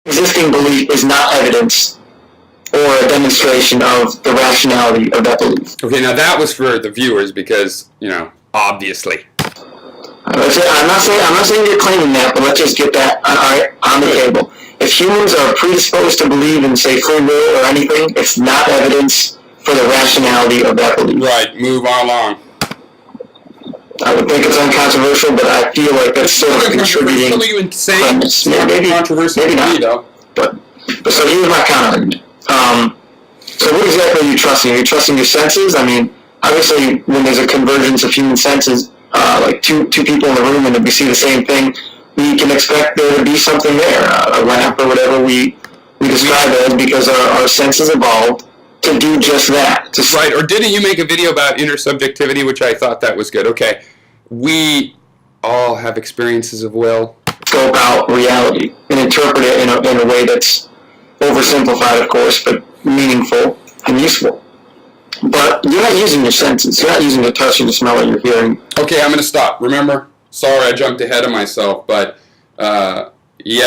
existing belief is not evidence or a demonstration of the rationality of that belief. Okay, now that was for the viewers because, obviously. I'm not saying you're claiming that, but let's just get that on the table. If humans are predisposed to believe in, say, free will or anything, it's not evidence for the rationality of that belief. Right, move along. I would think it's uncontroversial, but I feel like that's sort of contributing premise. Maybe not. Though. But so here's my counter-argument. So what exactly are you trusting? Are you trusting your senses? I mean, obviously, when there's a convergence of human senses, like two people in the room, and if we see the same thing, we can expect there to be something there, a lamp or whatever we describe it as, because our senses evolved to do just that. Right, or didn't you make a video about intersubjectivity, which I thought that was good? Okay, we all have experiences of will. Scope out reality and interpret it in a way that's oversimplified, of course, but meaningful and useful. But you're not using your senses. You're not using your touch and your smell and your hearing. Okay, I'm going to stop. Remember? Sorry, I jumped ahead of myself, but yeah,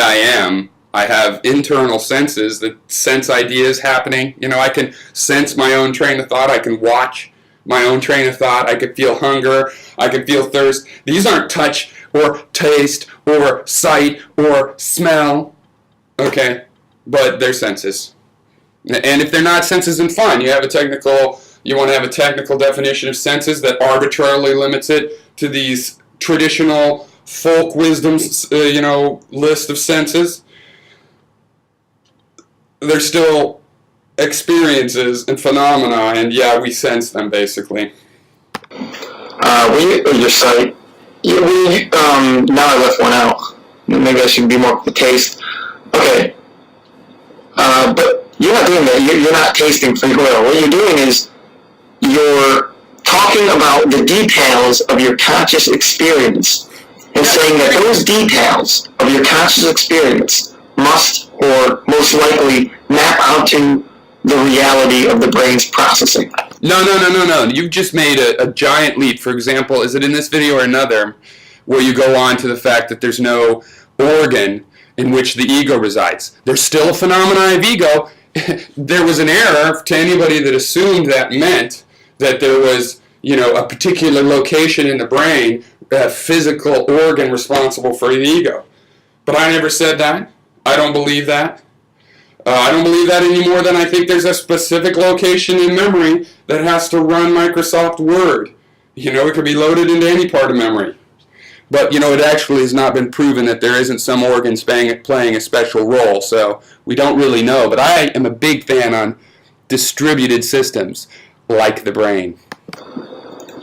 I am. I have internal senses that sense ideas happening. I can sense my own train of thought. I can watch my own train of thought. I can feel hunger. I can feel thirst. These aren't touch or taste or sight or smell. Okay? But they're senses. And if they're not senses, then fine. You want to have a technical definition of senses that arbitrarily limits it to these traditional folk wisdoms, list of senses. They're still experiences and phenomena, and yeah, we sense them basically. Your sight. Now I left one out. Maybe I should be more with the taste. Okay. But you're not doing that. You're not tasting free will. What you're doing is you're talking about the details of your conscious experience and saying that those details of your conscious experience must, or most likely, map out to the reality of the brain's processing. No. You've just made a giant leap. For example, is it in this video or another where you go on to the fact that there's no organ in which the ego resides? There's still a phenomenon of ego. There was an error to anybody that assumed that meant that there was, a particular location in the brain, a physical organ responsible for the ego. But I never said that. I don't believe that. I don't believe that any more than I think there's a specific location in memory that has to run Microsoft Word. It could be loaded into any part of memory. But, it actually has not been proven that there isn't some organs playing a special role, so we don't really know. But I am a big fan on distributed systems, like the brain.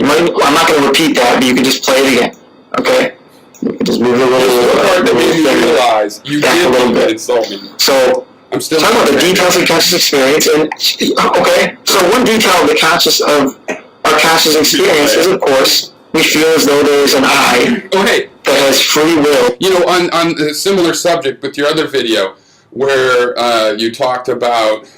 I'm not going to repeat that, but you can just play it again, okay? You can just move it a little bit. The part that made me realize you did insult me. So, I'm still talking about the details of conscious experience, and, okay, so one detail of our conscious experience is, of course, we feel as though there is an I that has free will. On a similar subject with your other video, where you talked about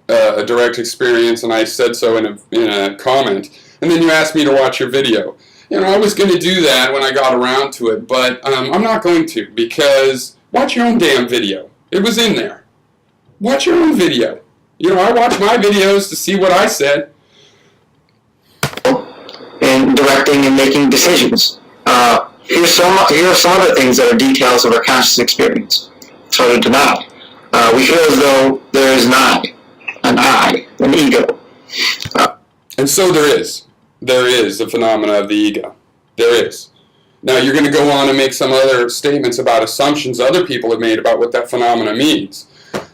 a direct experience, and I said so in a comment, and then you asked me to watch your video. I was going to do that when I got around to it, but I'm not going to, because watch your own damn video. It was in there. Watch your own video. I watch my videos to see what I said. And directing and making decisions. Here are some other things that are details of our conscious experience. It's hard to deny. We feel as though there is an I, an ego. And so there is. There is the phenomena of the ego. There is. Now you're going to go on and make some other statements about assumptions other people have made about what that phenomena means.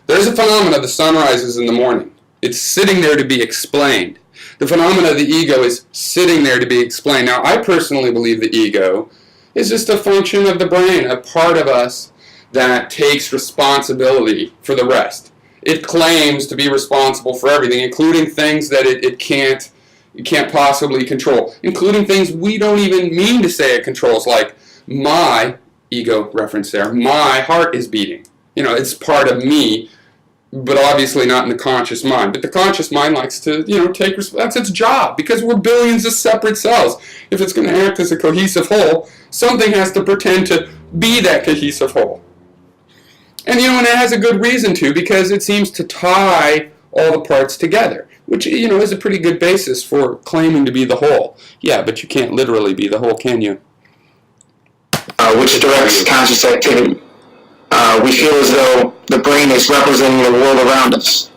There's a phenomena, the sun rises in the morning. It's sitting there to be explained. The phenomena of the ego is sitting there to be explained. Now, I personally believe the ego is just a function of the brain, a part of us that takes responsibility for the rest. It claims to be responsible for everything, including things that it can't possibly control, including things we don't even mean to say it controls, like my ego reference there. My heart is beating. It's part of me, but obviously not in the conscious mind. But the conscious mind likes to, take that's its job, because we're billions of separate cells. If it's going to act as a cohesive whole, something has to pretend to be that cohesive whole. And and it has a good reason to, because it seems to tie all the parts together, which, is a pretty good basis for claiming to be the whole. Yeah, but you can't literally be the whole, can you? Which directs conscious activity. We feel as though the brain is representing the world around us.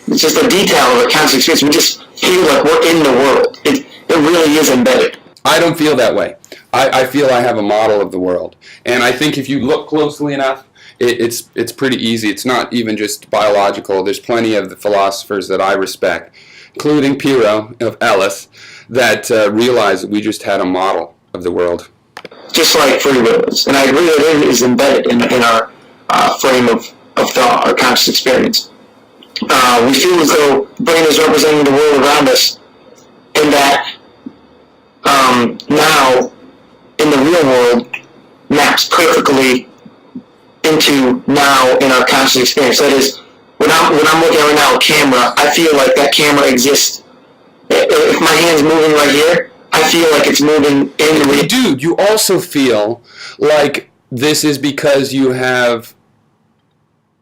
It's just a detail of a conscious experience. We just feel like we're in the world. It really is embedded. I don't feel that way. I feel I have a model of the world. And I think if you look closely enough, it's pretty easy. It's not even just biological. There's plenty of the philosophers that I respect, including Pyrrho of Elis, that realize that we just had a model of the world. Just like free will is. And I agree that it is embedded in our frame of thought, our conscious experience. We feel as though the brain is representing the world around us, and that now, in the real world, maps perfectly into now in our conscious experience. That is, when I'm looking at right now a camera, I feel like that camera exists. If my hand's moving right here, I feel like it's moving in the real. Dude, you also feel like this is because you have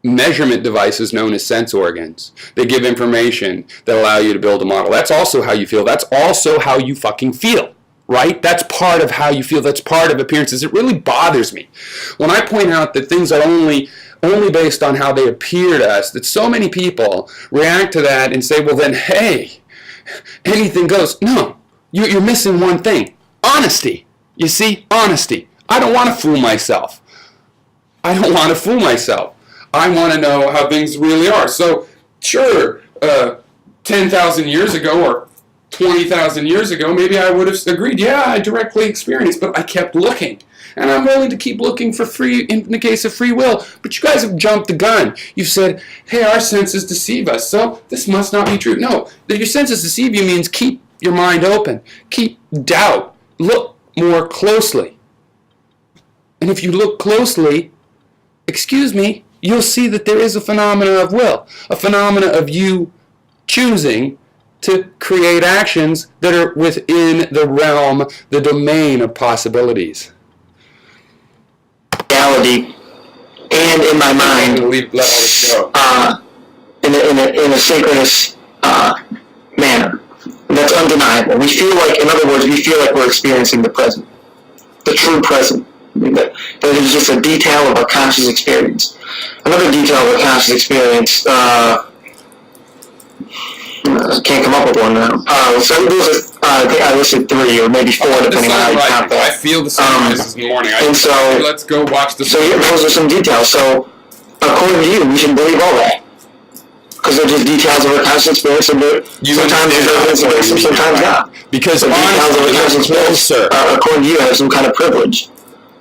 measurement devices known as sense organs. They give information that allow you to build a model. That's also how you feel. That's also how you fucking feel, right? That's part of how you feel. That's part of appearances. It really bothers me when I point out that things are only based on how they appear to us, that so many people react to that and say, well then, hey, anything goes. No, you're missing one thing. Honesty. You see? Honesty. I don't want to fool myself. I don't want to fool myself. I want to know how things really are. So, sure, 10,000 years ago or 20,000 years ago, maybe I would have agreed, yeah, I directly experienced, but I kept looking. And I'm willing to keep looking for free in the case of free will. But you guys have jumped the gun. You've said, hey, our senses deceive us, so this must not be true. No, that your senses deceive you means keep your mind open. Keep doubt. Look more closely. And if you look closely, excuse me, you'll see that there is a phenomena of will, a phenomena of you choosing to create actions that are within the realm, the domain of possibilities. Reality, and in my mind, Let all this go. In a synchronous manner. That's undeniable. We feel like, in other words, we feel like we're experiencing the present, the true present. That is just a detail of our conscious experience. Another detail of our conscious experience, I can't come up with one now. So those are, I think I listed 3 or maybe 4, depending on how you count that. I feel the same as this morning. Let's go watch the. So those are some details. So according to you, we should believe all that. Because they're just details of our conscious experience, and sometimes there's evidence against them, sometimes not. Because details of our conscious experience, according to you, have some kind of privilege.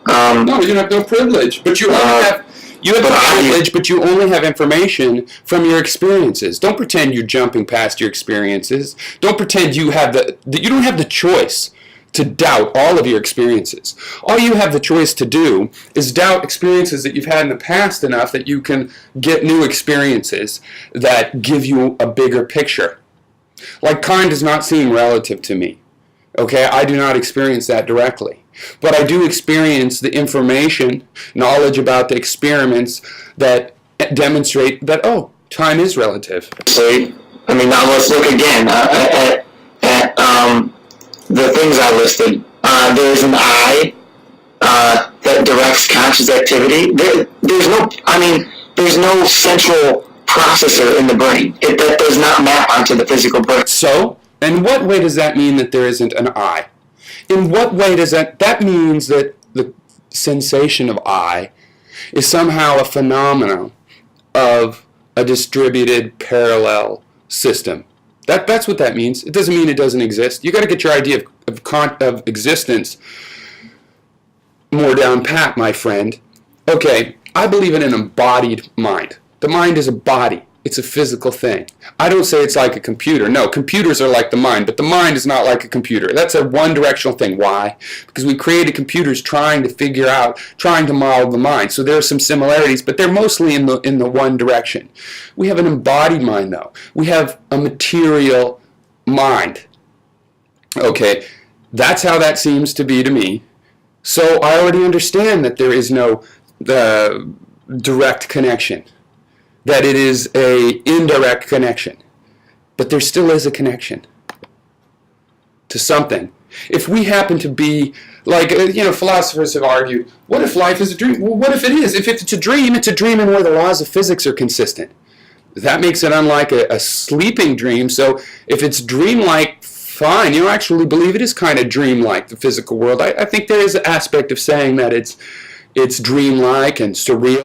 No, you have no privilege, but you only have privilege, but you only have information from your experiences. Don't pretend you're jumping past your experiences. Don't pretend you don't have the choice to doubt all of your experiences. All you have the choice to do is doubt experiences that you've had in the past enough that you can get new experiences that give you a bigger picture. Like kind does not seem relative to me. Okay, I do not experience that directly. But I do experience the information, knowledge about the experiments that demonstrate that, time is relative. See, I mean, now let's look again at the things I listed. There's an I that directs conscious activity. There's no central processor in the brain. That does not map onto the physical brain. So, in what way does that mean that there isn't an I? In what way does that means that the sensation of I is somehow a phenomenon of a distributed parallel system? That's what that means. It doesn't mean it doesn't exist. You got to get your idea of existence more down pat, my friend. Okay, I believe in an embodied mind. The mind is a body. It's a physical thing. I don't say it's like a computer. No, computers are like the mind, but the mind is not like a computer. That's a one-directional thing. Why? Because we created computers trying to model the mind. So there are some similarities, but they're mostly in the one direction. We have an embodied mind, though. We have a material mind. Okay, that's how that seems to be to me. So I already understand that there is no direct connection, that it is a indirect connection, but there still is a connection to something. If we happen to be, like, philosophers have argued, what if life is a dream? Well, what if it is? If it's a dream in where the laws of physics are consistent. That makes it unlike a sleeping dream. So if it's dreamlike, fine. You actually believe it is kind of dreamlike, the physical world. I think there is an aspect of saying that it's dreamlike and surreal.